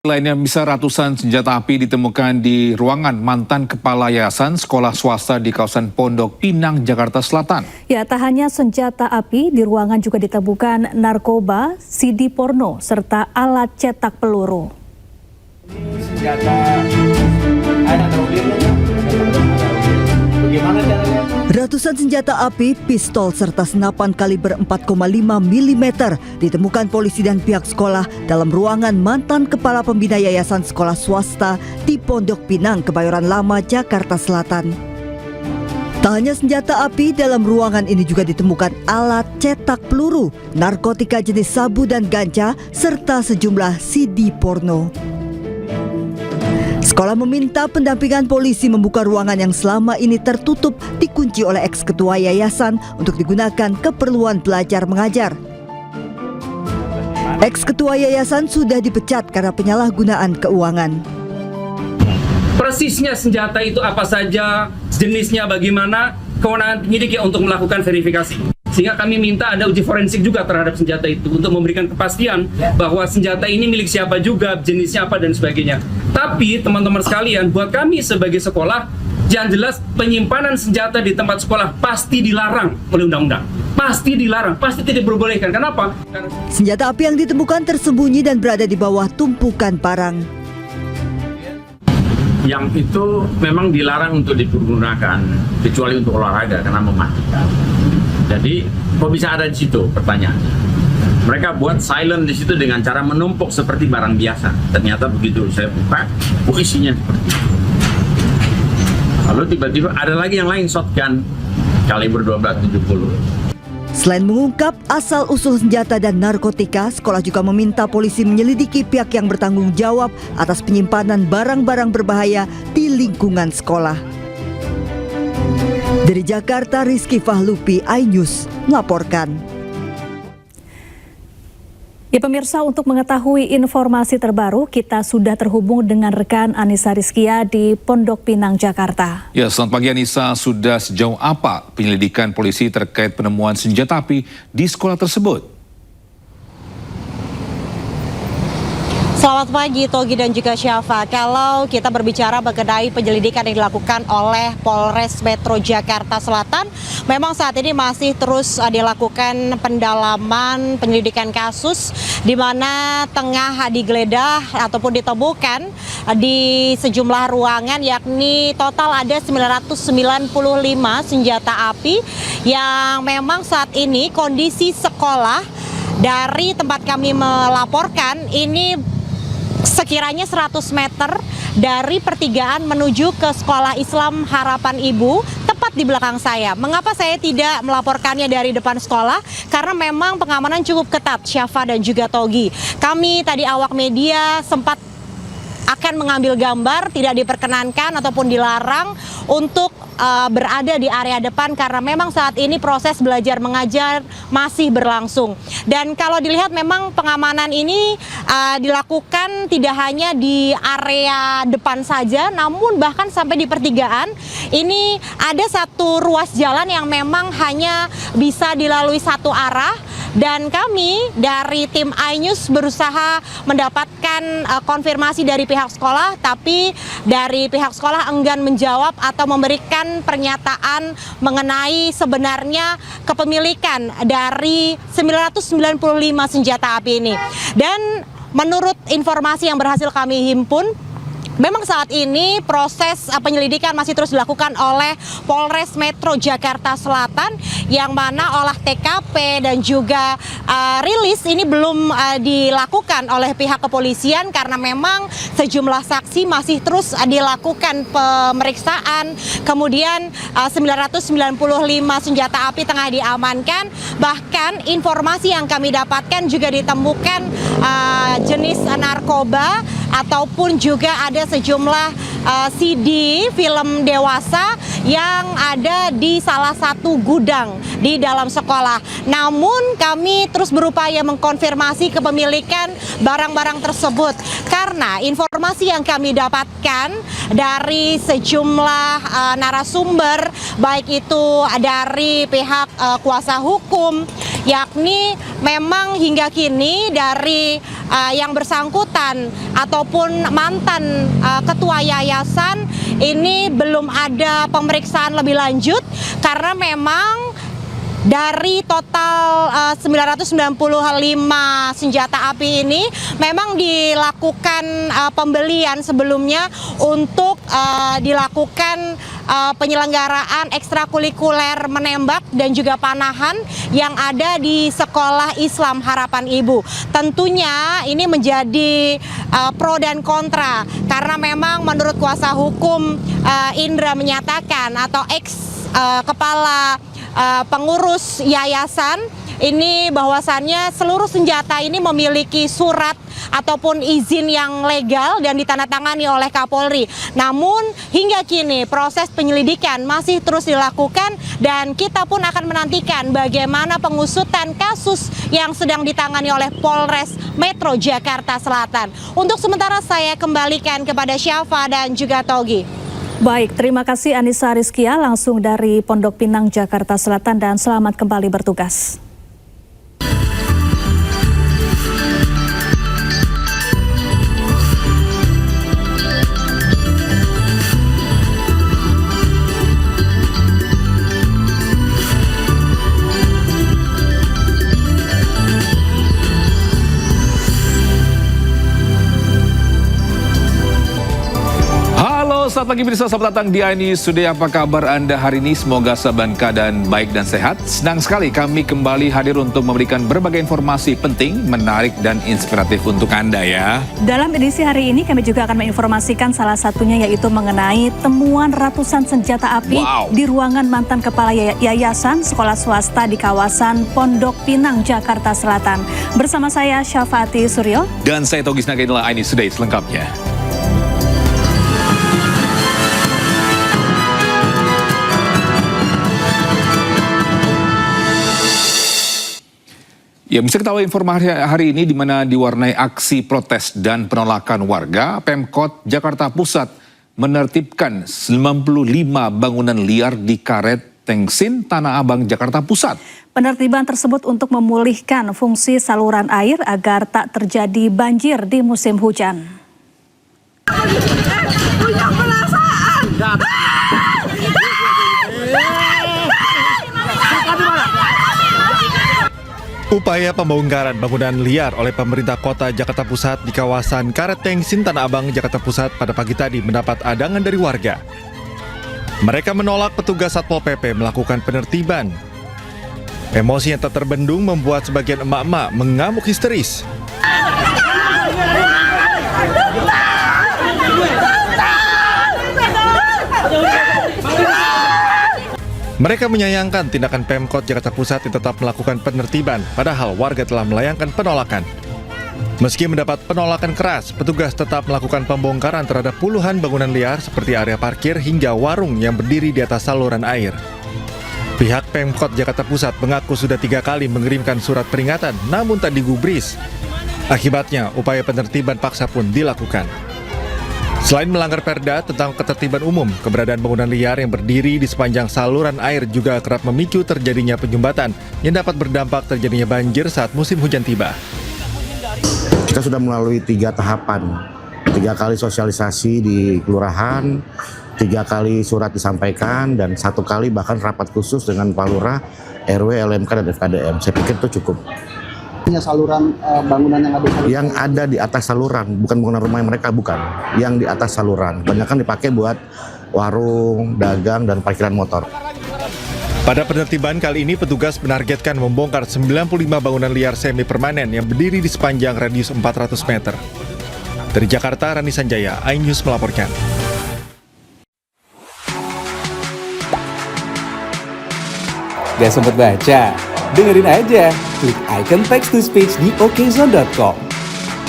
Lainnya, bisa ratusan senjata api ditemukan di ruangan mantan kepala yayasan sekolah swasta di kawasan Pondok Pinang, Jakarta Selatan. Ya, tak hanya senjata api, di ruangan juga ditemukan narkoba, CD porno, serta alat cetak peluru. Ratusan senjata api, pistol, serta senapan kaliber 4,5 mm ditemukan polisi dan pihak sekolah dalam ruangan mantan kepala pembina yayasan sekolah swasta di Pondok Pinang, Kebayoran Lama, Jakarta Selatan. Tak hanya senjata api, dalam ruangan ini juga ditemukan alat cetak peluru, narkotika jenis sabu dan ganja, serta sejumlah CD porno. Sekolah meminta pendampingan polisi membuka ruangan yang selama ini tertutup dikunci oleh ex-ketua yayasan untuk digunakan keperluan belajar mengajar. Ex-ketua yayasan sudah dipecat karena penyalahgunaan keuangan. Persisnya senjata itu apa saja, jenisnya bagaimana, kewenangan penyidik ya untuk melakukan verifikasi. Sehingga kami minta ada uji forensik juga terhadap senjata itu untuk memberikan kepastian bahwa senjata ini milik siapa juga, jenisnya apa dan sebagainya. Tapi teman-teman sekalian, buat kami sebagai sekolah, yang jelas penyimpanan senjata di tempat sekolah pasti dilarang oleh undang-undang. Pasti dilarang, pasti tidak diperbolehkan. Kenapa? Karena senjata api yang ditemukan tersembunyi dan berada di bawah tumpukan parang. Yang itu memang dilarang untuk dipergunakan kecuali untuk olahraga karena mematikan. Jadi, kok bisa ada di situ? Pertanyaannya. Mereka buat silent di situ dengan cara menumpuk seperti barang biasa. Ternyata begitu saya buka, isinya seperti itu. Lalu tiba-tiba ada lagi yang lain, shotgun kaliber 1270. Selain mengungkap asal-usul senjata dan narkotika, sekolah juga meminta polisi menyelidiki pihak yang bertanggung jawab atas penyimpanan barang-barang berbahaya di lingkungan sekolah. Dari Jakarta, Rizky Fahlupi, iNews melaporkan. Ya pemirsa, untuk mengetahui informasi terbaru, kita sudah terhubung dengan rekan Anissa Rizkia di Pondok Pinang, Jakarta. Ya, selamat pagi Anissa. Sudah sejauh apa penyelidikan polisi terkait penemuan senjata api di sekolah tersebut? Selamat pagi Togi dan juga Syafa. Kalau kita berbicara mengenai penyelidikan yang dilakukan oleh Polres Metro Jakarta Selatan, memang saat ini masih terus dilakukan pendalaman penyelidikan kasus di mana tengah digeledah ataupun ditemukan di sejumlah ruangan, yakni total ada 995 senjata api yang memang saat ini kondisi sekolah dari tempat kami melaporkan ini sekiranya 100 meter dari pertigaan menuju ke Sekolah Islam Harapan Ibu, tepat di belakang saya. Mengapa saya tidak melaporkannya dari depan sekolah? Karena memang pengamanan cukup ketat, Syafa dan juga Togi. Kami tadi awak media sempat akan mengambil gambar, tidak diperkenankan ataupun dilarang untuk berada di area depan karena memang saat ini proses belajar mengajar masih berlangsung. Dan kalau dilihat memang pengamanan ini dilakukan tidak hanya di area depan saja, namun bahkan sampai di pertigaan. Ini ada satu ruas jalan yang memang hanya bisa dilalui satu arah. Dan kami dari tim iNews berusaha mendapatkan konfirmasi dari pihak sekolah, tapi dari pihak sekolah enggan menjawab atau memberikan pernyataan mengenai sebenarnya kepemilikan dari 995 senjata api ini. Dan menurut informasi yang berhasil kami himpun, memang saat ini proses penyelidikan masih terus dilakukan oleh Polres Metro Jakarta Selatan, yang mana olah TKP dan juga rilis ini belum dilakukan oleh pihak kepolisian karena memang sejumlah saksi masih terus dilakukan pemeriksaan. Kemudian 995 senjata api tengah diamankan. Bahkan informasi yang kami dapatkan juga ditemukan jenis narkoba ataupun juga ada sejumlah CD film dewasa yang ada di salah satu gudang di dalam sekolah. Namun kami terus berupaya mengkonfirmasi kepemilikan barang-barang tersebut karena informasi yang kami dapatkan dari sejumlah narasumber, baik itu dari pihak kuasa hukum yakni memang hingga kini dari yang bersangkutan ataupun mantan ketua yayasan ini belum ada pemeriksaan lebih lanjut karena memang dari total 995 senjata api ini memang dilakukan pembelian sebelumnya untuk dilakukan penyelenggaraan ekstrakurikuler menembak dan juga panahan yang ada di Sekolah Islam Harapan Ibu. Tentunya ini menjadi pro dan kontra karena memang menurut kuasa hukum Indra menyatakan atau kepala pengurus yayasan ini bahwasannya seluruh senjata ini memiliki surat ataupun izin yang legal dan ditandatangani oleh Kapolri. Namun hingga kini proses penyelidikan masih terus dilakukan dan kita pun akan menantikan bagaimana pengusutan kasus yang sedang ditangani oleh Polres Metro Jakarta Selatan. Untuk sementara saya kembalikan kepada Syafa dan juga Togi. Baik, terima kasih Anissa Rizkia langsung dari Pondok Pinang, Jakarta Selatan dan selamat kembali bertugas. Selamat pagi pemirsa, selamat datang di iNews Today. Apa kabar Anda hari ini? Semoga saban keadaan baik dan sehat. Senang sekali kami kembali hadir untuk memberikan berbagai informasi penting, menarik dan inspiratif untuk Anda ya. Dalam edisi hari ini kami juga akan menginformasikan salah satunya yaitu mengenai temuan ratusan senjata api di ruangan mantan kepala yayasan sekolah swasta di kawasan Pondok Pinang, Jakarta Selatan. Bersama saya Syafati Suryo. Dan saya Togi Snaga, inilah iNews Today selengkapnya. Ya, bisa ketahui informasi hari ini di mana diwarnai aksi protes dan penolakan warga, Pemkot Jakarta Pusat menertibkan 95 bangunan liar di Karet Tengsin, Tanah Abang, Jakarta Pusat. Penertiban tersebut untuk memulihkan fungsi saluran air agar tak terjadi banjir di musim hujan. Punya perasaan. Upaya pembongkaran bangunan liar oleh pemerintah kota Jakarta Pusat di kawasan Karet Tengsin, Tanah Abang, Jakarta Pusat pada pagi tadi mendapat adangan dari warga. Mereka menolak petugas Satpol PP melakukan penertiban. Emosi yang tak terbendung membuat sebagian emak-emak mengamuk histeris. Mereka menyayangkan tindakan Pemkot Jakarta Pusat yang tetap melakukan penertiban, padahal warga telah melayangkan penolakan. Meski mendapat penolakan keras, petugas tetap melakukan pembongkaran terhadap puluhan bangunan liar seperti area parkir hingga warung yang berdiri di atas saluran air. Pihak Pemkot Jakarta Pusat mengaku sudah 3 kali mengirimkan surat peringatan, namun tak digubris. Akibatnya, upaya penertiban paksa pun dilakukan. Selain melanggar perda tentang ketertiban umum, keberadaan bangunan liar yang berdiri di sepanjang saluran air juga kerap memicu terjadinya penyumbatan yang dapat berdampak terjadinya banjir saat musim hujan tiba. Kita sudah melalui 3 tahapan, 3 kali sosialisasi di kelurahan, 3 kali surat disampaikan, dan 1 kali bahkan rapat khusus dengan Pak Lurah, RW, LMK, dan FKDM. Saya pikir itu cukup. Saluran bangunan yang ada di atas saluran, bukan bangunan rumah mereka, bukan. Yang di atas saluran, banyak kan dipakai buat warung, dagang, dan parkiran motor. Pada penertiban kali ini, petugas menargetkan membongkar 95 bangunan liar semi permanen yang berdiri di sepanjang radius 400 meter. Dari Jakarta, Rani Sanjaya, iNews melaporkan. Gak sempet baca? Dengerin aja, klik icon text to speech di okezone.com.